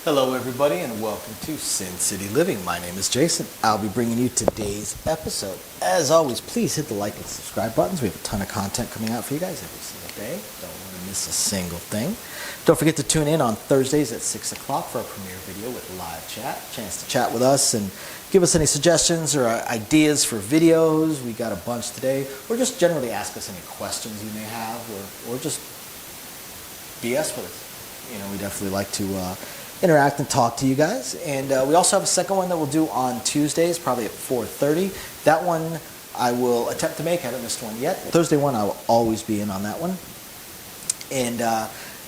Hello everybody and welcome to Sin City Living. My name is Jason. I'll be bringing you today's episode. As always, please hit the like and subscribe buttons. We have a ton of content coming out for you guys every single day. Don't want to miss a single thing. Don't forget to tune in on Thursdays at 6 o'clock for our premiere video with live chat. Chance to chat with us and give us any suggestions or ideas for videos. We got a bunch today. Or just generally ask us any questions you may have or just BS with us. You know, we definitely like to interact and talk to you guys. And we also have a second one that we'll do on Tuesdays, probably at 4:30. That one I will attempt to make. I haven't missed one yet. Thursday one, I will always be in on that one. And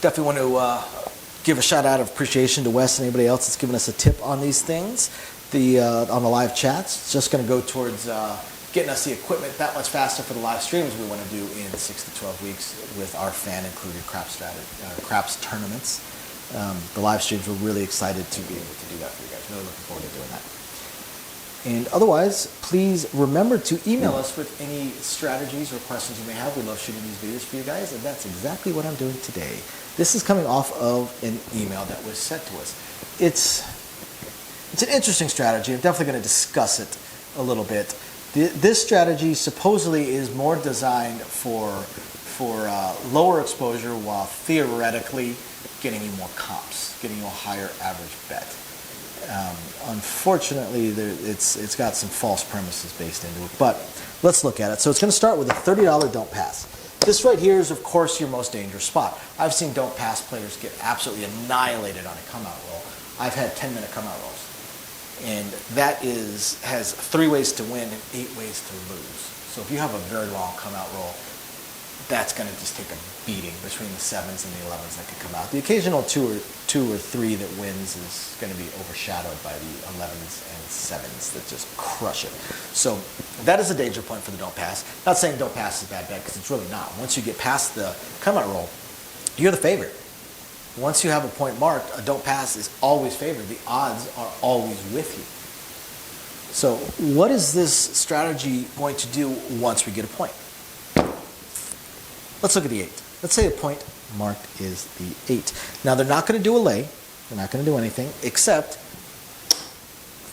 definitely want to give a shout out of appreciation to Wes and anybody else that's given us a tip on these things. On the live chats, it's just going to go towards getting us the equipment that much faster for the live streams we want to do in 6 to 12 weeks with our fan-included craps tournaments. The live streams, we're really excited to be able to do that for you guys. Really looking forward to doing that. And otherwise, please remember to email us with any strategies or questions you may have. We love shooting these videos for you guys, and that's exactly what I'm doing today. This is coming off of an email that was sent to us. It's an interesting strategy. I'm definitely going to discuss it a little bit. This strategy supposedly is more designed for lower exposure while theoretically getting you more comps, getting you a higher average bet. Unfortunately, it's got some false premises based into it, but let's look at it. So it's going to start with a $30 don't pass. This right here is, of course, your most dangerous spot. I've seen don't pass players get absolutely annihilated on a come-out roll. I've had 10-minute come-out rolls. And that has 3 ways to win and 8 ways to lose. So if you have a very long come-out roll, that's going to just take a beating between the 7s and the 11s that could come out. The occasional 2 or 3 that wins is going to be overshadowed by the 11s and 7s that just crush it. So that is a danger point for the don't pass. Not saying don't pass is a bad bet, because it's really not. Once you get past the come-out roll, you're the favorite. Once you have a point marked, a don't pass is always favored. The odds are always with you. So what is this strategy going to do once we get a point? Let's look at the 8. Let's say a point marked is the 8. Now, they're not going to do a lay. They're not going to do anything except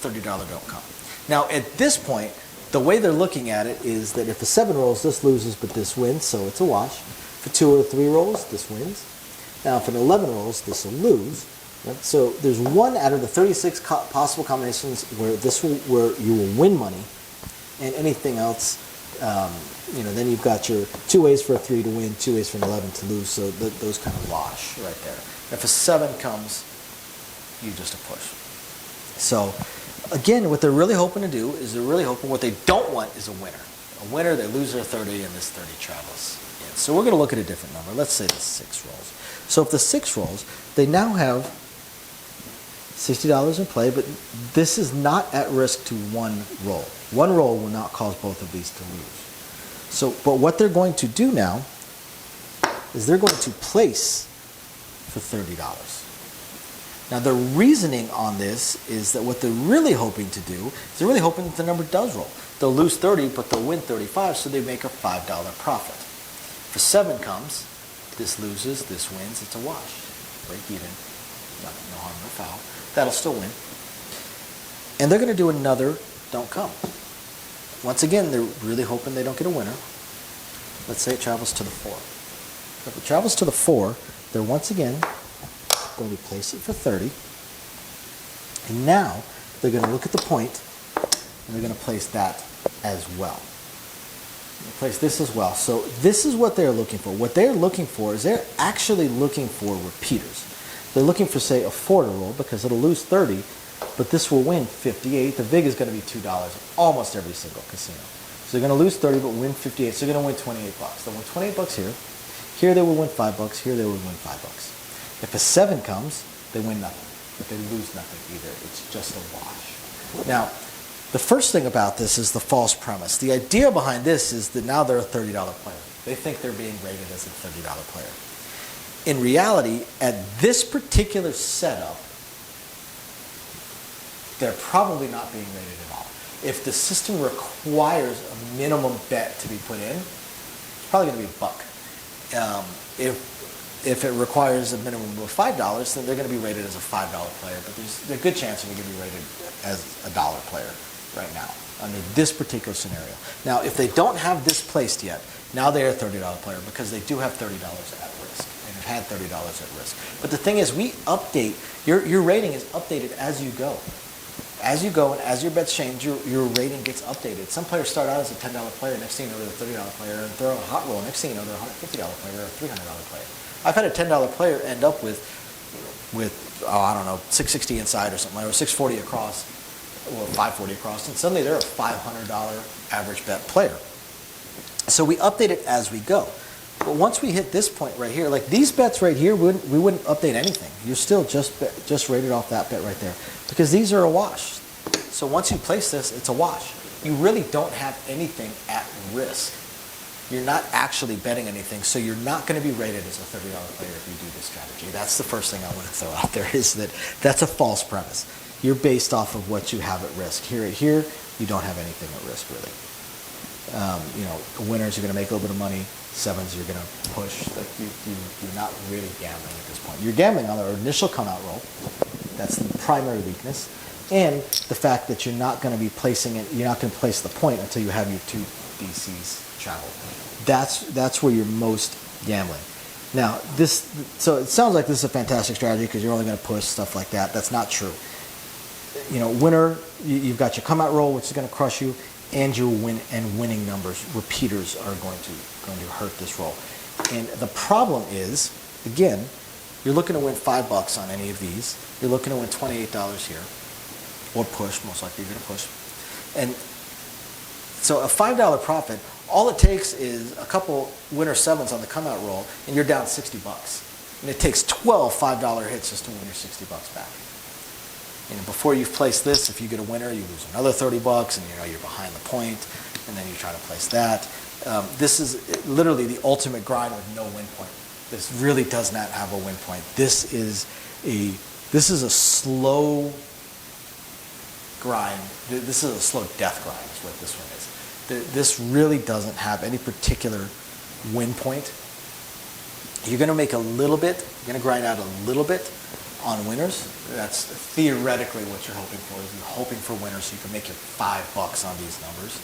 $30 don't come. Now, at this point, the way they're looking at it is that if a 7 rolls, this loses, but this wins, so it's a wash. If a 2 or 3 rolls, this wins. Now, if an 11 rolls, this will lose. Right? So there's one out of the 36 possible combinations where you will win money, and anything else, then you've got your 2 ways for a 3 to win, 2 ways for an 11 to lose. So those kind of wash right there. If a 7 comes, you just a push. So again, what they're really hoping to do is what they don't want is a winner. A winner, they lose their 30, and this 30 travels in. So we're going to look at a different number. Let's say the 6 rolls. So if the 6 rolls, they now have $60 in play, but this is not at risk to one roll. One roll will not cause both of these to lose. So, but what they're going to do now is they're going to place for $30. Now, the reasoning on this is that what they're really hoping to do is they're really hoping that the number does roll. They'll lose 30, but they'll win 35, so they make a $5 profit. If a 7 comes, this loses, this wins, it's a wash. Break even, no harm, no foul. That'll still win. And they're going to do another don't come. Once again, they're really hoping they don't get a winner. Let's say it travels to the 4. If it travels to the 4, they're once again going to place it for 30. And now they're going to look at the point, and they're going to place that as well. Place this as well. So this is what they're looking for. What they're looking for is they're actually looking for repeaters. They're looking for, say, a 4 to roll because it'll lose 30, but this will win 58. The vig is going to be $2 almost every single casino. So they're going to lose 30 but win 58. So they're going to win 28 bucks. They'll win 28 bucks here. Here they will win 5 bucks. Here they will win 5 bucks. If a 7 comes, they win nothing. But they lose nothing either. It's just a wash. Now, the first thing about this is the false premise. The idea behind this is that now they're a $30 player. They think they're being rated as a $30 player. In reality, at this particular setup, they're probably not being rated at all. If the system requires a minimum bet to be put in, it's probably going to be a buck. If If it requires a minimum of $5, then they're going to be rated as a $5 player. But there's a good chance they're going to be rated as a dollar player right now under this particular scenario. Now, if they don't have this placed yet, now they are a $30 player because they do have $30 at risk and have had $30 at risk. But the thing is, we update, your rating is updated as you go. As you go and as your bets change, your rating gets updated. Some players start out as a $10 player, next thing you know they're a $30 player, and throw a hot roll, next thing you know they're a $150 player or a $300 player. I've had a $10 player end up with I don't know, 660 inside or something, or 640 across, or 540 across, and suddenly they're a $500 average bet player. So we update it as we go. But once we hit this point right here, like these bets right here, we wouldn't update anything. You're still just rated off that bet right there because these are a wash. So once you place this, it's a wash. You really don't have anything at risk. You're not actually betting anything, so you're not going to be rated as a $30 player if you do this strategy. That's the first thing I want to throw out there is that that's a false premise. You're based off of what you have at risk. Here, you don't have anything at risk really. Winners, you're going to make a little bit of money. Sevens, you're going to push. Like you're not really gambling at this point. You're gambling on our initial come-out roll. That's the primary weakness. And the fact that you're not going to be placing it, you're not going to place the point until you have your two BCs traveled. That's where you're most gambling. Now, so it sounds like this is a fantastic strategy because you're only going to push stuff like that. That's not true. Winner, you've got your come-out roll, which is going to crush you, and your winning numbers, repeaters, are going to hurt this roll. And the problem is, again, you're looking to win $5 on any of these. You're looking to win $28 here, or push. Most likely you're going to push. And so a $5 profit, all it takes is a couple winner sevens on the come-out roll, and you're down $60. And it takes 12 $5 hits just to win your $60 back. Before you've placed this, if you get a winner, you lose another $30, and you're behind the point, and then you try to place that. This is literally the ultimate grind with no win point. This really does not have a win point. This is a slow grind. This is a slow death grind is what this one is. This really doesn't have any particular win point. You're going to make a little bit. You're going to grind out a little bit on winners. That's theoretically what you're hoping for. Is you're hoping for winners so you can make your $5 on these numbers,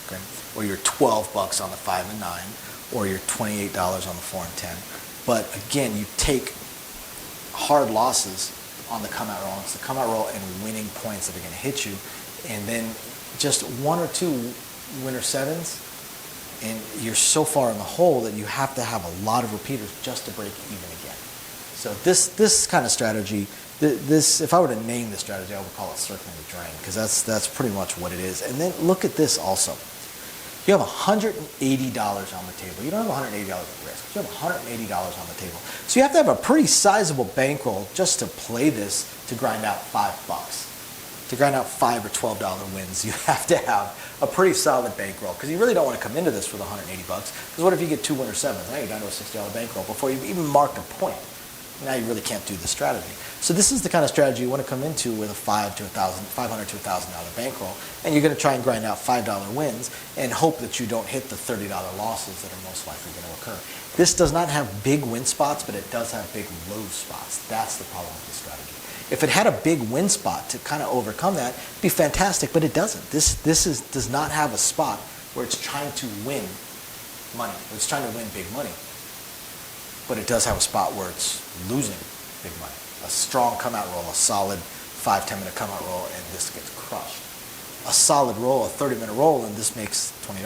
okay? Or your $12 on the 5 and 9, or your $28 on the 4 and 10. But again, you take hard losses on the come-out roll. It's the come-out roll and winning points that are going to hit you, and then just one or two winner sevens, and you're so far in the hole that you have to have a lot of repeaters just to break even again. So this kind of strategy, if I were to name this strategy, I would call it circling the drain, because that's pretty much what it is. And then look at this also. You have $180 on the table. You don't have $180 at risk. You have $180 on the table. So you have to have a pretty sizable bankroll just to play this to grind out $5. To grind out $5 or $12 wins, you have to have a pretty solid bankroll, because you really don't want to come into this with $180. Because what if you get two winner sevens? Now you're down to a $60 bankroll before you've even marked a point. Now you really can't do the strategy. So this is the kind of strategy you want to come into with a $500 to $1,000 bankroll, and you're going to try and grind out $5 wins and hope that you don't hit the $30 losses that are most likely going to occur. This does not have big win spots, but it does have big lose spots. That's the problem with this strategy. If it had a big win spot to kind of overcome that, it'd be fantastic, but it doesn't. This does not have a spot where it's trying to win money. It's trying to win big money. But it does have a spot where it's losing big money. A strong come-out roll, a solid 5-10 minute come-out roll, and this gets crushed. A solid roll, a 30-minute roll, and this makes $20.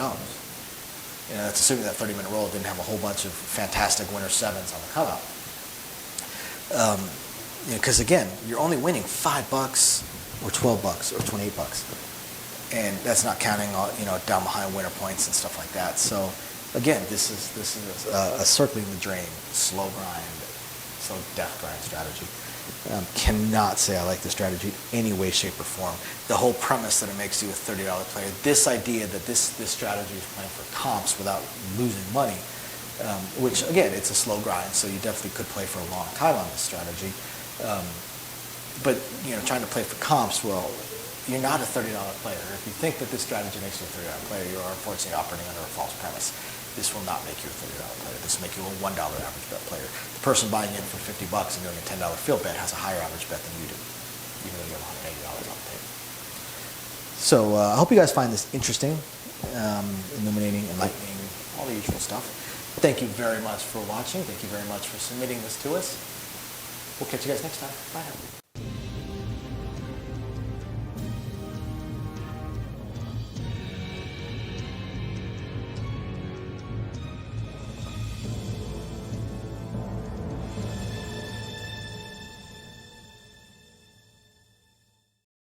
That's assuming that 30-minute roll didn't have a whole bunch of fantastic winner sevens on the come-out. Because again, you're only winning $5 or $12 or $28, and that's not counting down behind winner points and stuff like that. So again, this is a circling the drain, slow grind, slow death grind strategy. Cannot say I like the strategy in any way, shape, or form. The whole premise that it makes you a $30 player, this idea that this strategy is playing for comps without losing money, which again, it's a slow grind, so you definitely could play for a long time on this strategy. But trying to play for comps, well, you're not a $30 player. If you think that this strategy makes you a $30 player, you are unfortunately operating under a false premise. this will not make you a $30 player. This will make you a $1 average bet player. The person buying in for $50 and doing a $10 field bet has a higher average bet than you do, even though you have $180 on the table. So I hope you guys find this interesting, illuminating, enlightening, all the usual stuff. Thank you very much for watching. Thank you very much for submitting this to us. We'll catch you guys next time. Bye now.